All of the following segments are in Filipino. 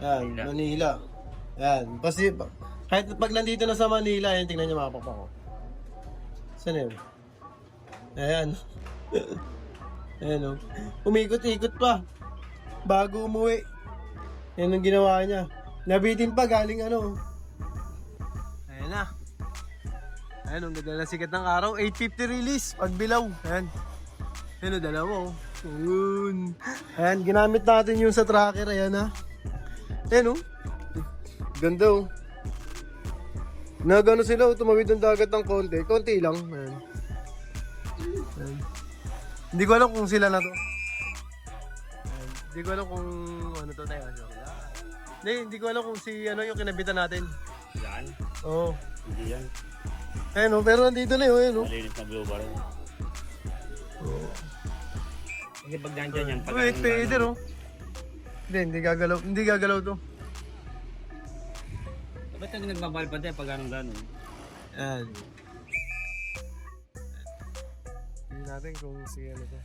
Yan, Manila. Yan. Kasi, kahit pag nandito na sa Manila, yan, tingnan nyo mga pakpak ko. Saan yun? Ayan. Ayan o. Umikot-ikot pa. Bago umuwi. Yan ang ginawa niya. Nabitin pa galing ano. Ayan na. Ayan, ang ganda na sikat ng araw. 8:50 release. Pagbilaw. Ayan. Ayan o, dalawa o. Ayan. Ayan, ginamit natin yung sa tracker. Ayan ha. Ayan o. Ganda o. Nagano sila o, tumawid ng dagat ng konti. Konti lang. Ayan. Ayan. Hindi ko alam kung sila na to. Ayan. Hindi ko alam kung ano to tayo. Hindi ko alam kung si ano yung kinabitan natin. Yan? Oo. Hindi yan. Ayan o, pero nandito na yun. Ayan o. Malinis na blue bar. Oo. Kasi pag nandyan yan, pag Wait, Peter oh. Hindi gagalaw. Hindi gagalaw to. ba't yung nagmamahal pa tayo pag anong gano'n? Ayan. Tingnan natin kung si ano to.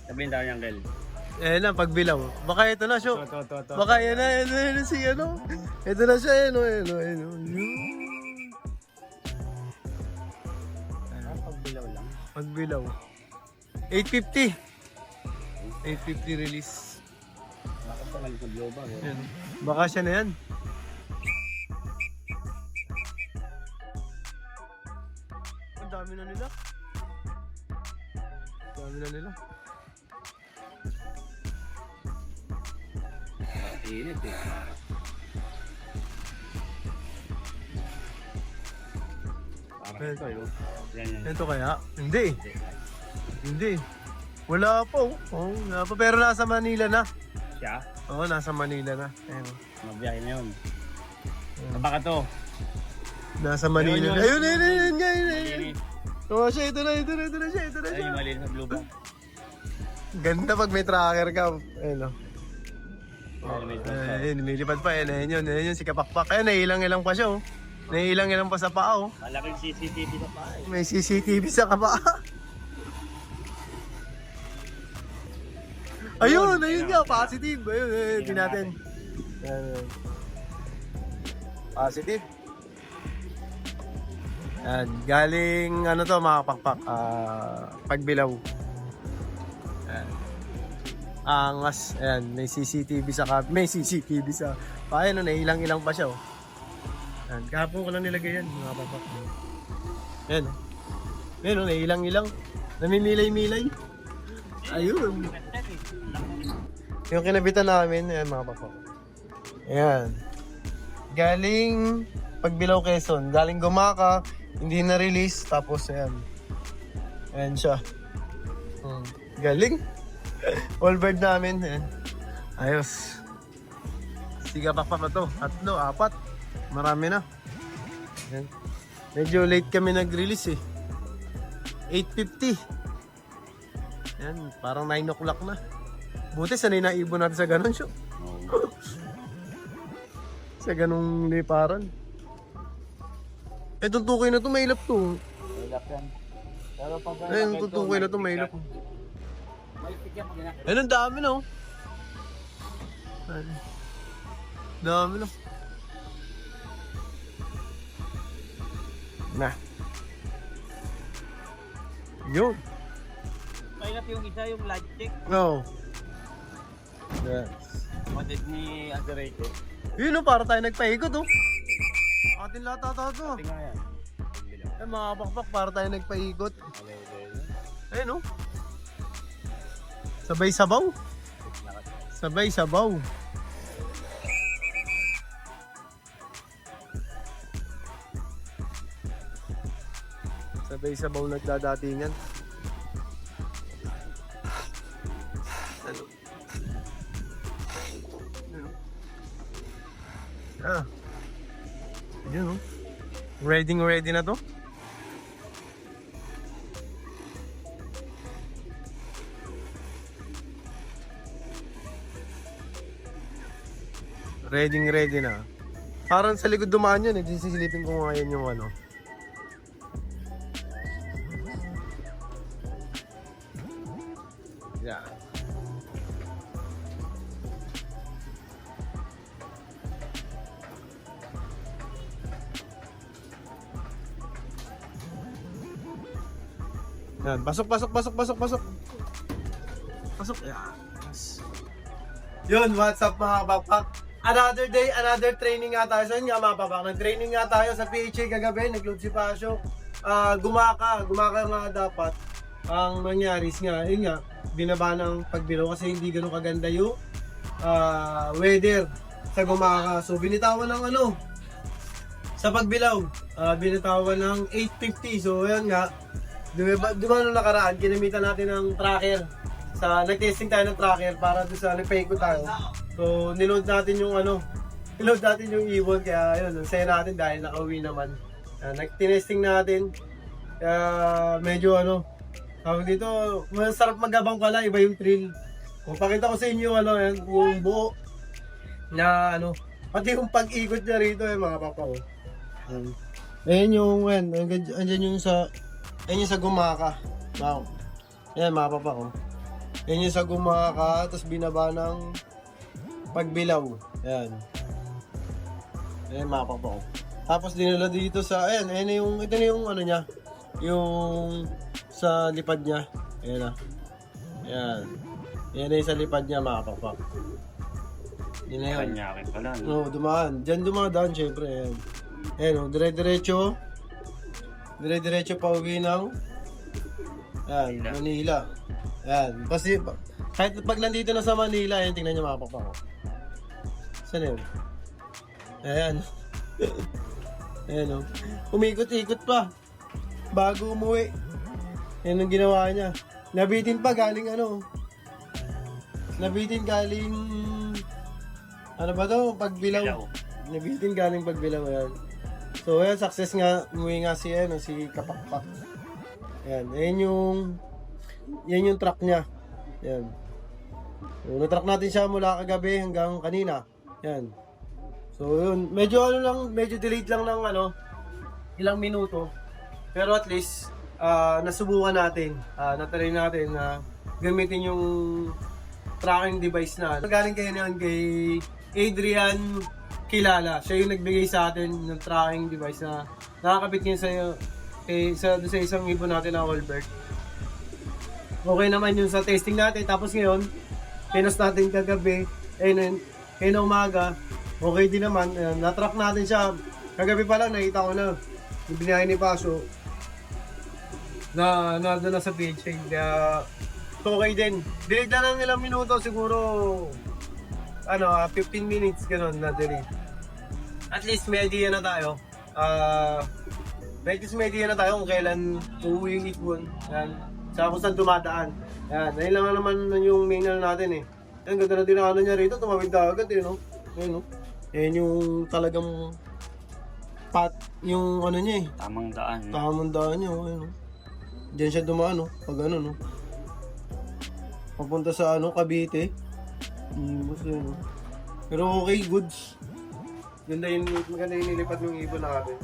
Sabihin tayo yung Angel. Ayan na, pagbilaw. Baka ito na siya. To. Baka yan na si ano. Ito na siya, ayan o, ayan o, ayan o. Pagbilaw lang. Pagbilaw. 8:50. 8:50 release. Bakit pa malis na blue bar? Ayan. Baka siya na yan. Ang dami na nila. Ang dami na nila. Init eh. Parang ito yun. Yan. Ito kaya? Hindi. Hindi. Wala pa oh. Oh, wala pa. Pero nasa Manila na. Siya? Oo, nasa Manila na. Ayun. Mabiyahe na yun. Baka to. Nasa Manila na. Ayun, ayun, ayun, ayun, ayun. Malinis. Oh, siya, ito na siya. Ay, malinis na blue bar. Ganda pag may tracker ka. Ayun oh. Malinis na. Ayun, lumilipad pa. Ayun yun, si Kapakpak. Ayun, nailang-ilang pa siya oh. Nailang-ilang pa sa paa oh. Malaking CCTV sa pa eh. May CCTV sa kapaa. Ayun nga, positive. Ayun, din natin. Ayun. Positive. Yan, galing ano to mga Kapakpak, Pagbilaw. Yan. Angas, ayan, may CCTV sa paano, nailang-ilang pa siya oh. Yan, kahapon ko lang nilagay yan mga Kapakpak. Yan oh. Yan oh, nailang-ilang. Namimilay-milay. Ayun. Yung kinabitan namin, ayan mga Kapakpak. Ayan. Galing Pagbilaw, Quezon. Galing Gumaka, hindi na-release, tapos ayan. Ayan siya. Galing. All bird namin. Ayan. Ayos. Siga Pakpak na to. 3, 4. Marami na. Ayan. Medyo late kami nag-release eh. 8:50. Ayan, parang 9 o'clock na. Buti sanay na ibon natin sa ganun siya. Sa ganung liparan. Itong tukoy na to, may ilap to. Ilap yan. Pero pag Ayun, itong tukoy na to, may ilap. may pikap din na. Ayun, ang dami na oh. Ayun. Dami na. Na. Yun. Mahirap yung isa, yung light check. No. Yes. Wanted ni Underrated. Yun oh, para tayo nagpaikot oh. Atin lahat ata to. Tingnan yan. Ay mga Kapakpak, para tayo nagpaikot. Ayun oh. Sabay sabaw. Sabay sabaw. Sabay sabaw nagdadatingan. Ano? Ah. Yun oh. Ready na to. Ready na. Parang sa likod dumaan yun eh. Sisilipin ko ngayon yung ano. Yan. Yan, pasok. Pasok. Yan. Yes. Yun, what's up mga kapakpak? Another day, another training nga tayo. So yun nga mga kapakpak, nag-training nga tayo sa PHA kagabi, nag-load si Pasio. Gumaka nga dapat. Ang nangyari nga, yun nga, binaba ng pagbilaw kasi hindi ganun kaganda yung weather sa gumaka. So binitawan ng sa pagbilaw, binitawan ng 850. So yun nga, diba nung nakaraan, kinamitan natin ng tracker. Nag-testing tayo ng tracker para doon sa nagpaikot tayo. So niload natin yung ibon, kaya yun, ang saya natin dahil nakauwi naman. Nag-testing natin, medyo tawag dito, masarap magabang pala, iba yung thrill. Kung pakita ko sa inyo yung buo na pati yung pag-ikot niya rito mga papa ko. Ayan yung andyan yung sa gumaka. Wow. Ayan mga papa ko. Ayan yung sa gumaka, tapos binaba ng pagbilaw. Ayan. Ayan mga papa ko. Tapos dinala dito sa, ito na yung niya, yung sa lipad niya. Ayan na. Ayan. Ayan na yung sa lipad niya mga papa. Yun na yun. Kanyakin pala. Oo, dumaan. Diyan dumadaan syempre. Ayan. Ayan dire-diretso. Dire-diretso pa uwi ng Manila. Ayan. Kasi kahit pag nandito na sa Manila, ayan, tingnan niyo mga papa ko. Saan yun? Ayan. Ayan o. Umikot-ikot pa. Bago umuwi. Yan ang ginawa niya. Nabitin pa galing Nabitin galing pagbilaw. Nabitin galing pagbilaw yan. So ayan, success nga. Umuwi nga si Kapakpak. Ayan yung truck niya. Ayan. So na-truck natin siya mula kagabi hanggang kanina. Ayan. So yun, medyo delayed lang ng ilang minuto. Pero at least nasubukan natin, natry natin na gamitin yung tracking device na. Galing kayo naman kay Adrian Kilala. Siya yung nagbigay sa atin ng tracking device na nakakabit niya sa isang ibon natin na Albert. Okay naman yung sa testing natin. Tapos ngayon, pinos natin kagabi, kaya na umaga, okay din naman. Na-track natin siya. Kagabi pa lang, nakita ko na yung binahay ni Paso na doon na sa PHA. Kaya okay din. Delete lang ng ilang minuto, siguro 15 minutes gano'n na delete. At least may idea na tayo. May idea na tayo kung kailan uuwi yung ibon. Sa kung saan dumadaan. Ayun lang naman yung main natin eh. Yan, ganda na din ang niya rito, tumawid na agad eh, no? Ayun, no? Yan yung talagang yung niya eh. Tamang daan. Tamang daan niya, ayun, no? Diyan siya dumaan, no? Pag no? Papunta sa Cavite. Basta yun, no? Pero okay, goods. Maganda yung nilipat ng ibon natin.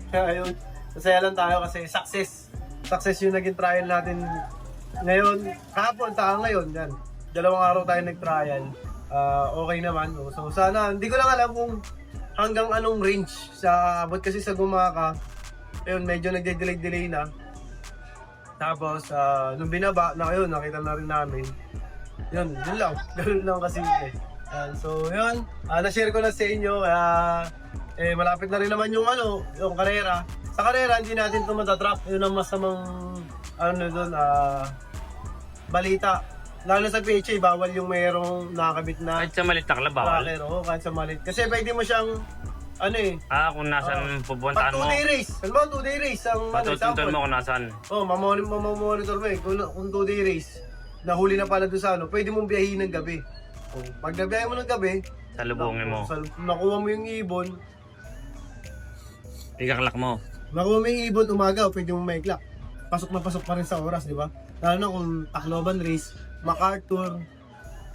Kaya ayun, masaya lang tayo kasi success yung naging trial natin ngayon, kahapon, ngayon, yan. 2 araw tayo nag-trial. Okay naman. So sana, hindi ko lang alam kung hanggang anong range sa abot kasi sa gumaka. Ayun, medyo nagde-delay na. Tapos, nung binaba, nakita na rin namin. Yun lang. Ganun lang kasi. So, yun. Na-share ko na sa inyo. Malapit na rin naman yung karera. Sa karera, hindi natin ito matatrap. Yun ang masamang, balita. Lalo sa PHA, bawal yung mayroong nakakabit na Kahit sa malit na bawal? Kahit sa malit. Kasi pwede mo siyang, kung nasan pupuntaan pag mo. 2-day race. Alam mo, 2-day race. Patutuntan mo kung nasan. Mamonitor mo eh. Kung 2-day race, nahuli na pala doon sa pwede mong biyahin ng gabi. Pag nabiyahin mo ng gabi, Salubungin mo. Nakuha mo yung ibon. Ikaklak mo. Nakuha mo yung ibon umaga, pwede mo maiklak. Pasok na pasok pa rin sa oras, di ba? Lalo na kung Tacloban race, MacArthur,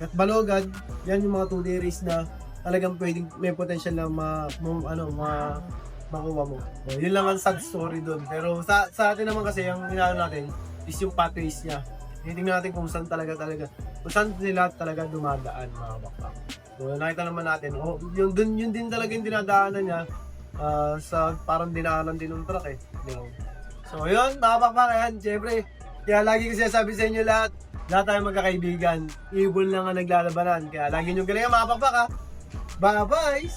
at Balogad, yan yung mga 2-day race na talagang pwedeng may potential na makuha mo. Yun lang ang sad story doon. Pero sa atin naman kasi, yung inaano natin is yung pathways niya. Titingnan natin kung saan kung saan nila talaga dumadaan mga bakbak. So nakita naman natin, yun din talaga yung dinadaanan niya sa parang dinaanan din ng truck eh. So yun mga bakbak, yan, syempre, kaya lagi ko sinasabi sa inyo lahat tayo magkakaibigan. Evil lang ang naglalabanan. Kaya lagi nyo galingan mga bakbak ha. Bye-bye!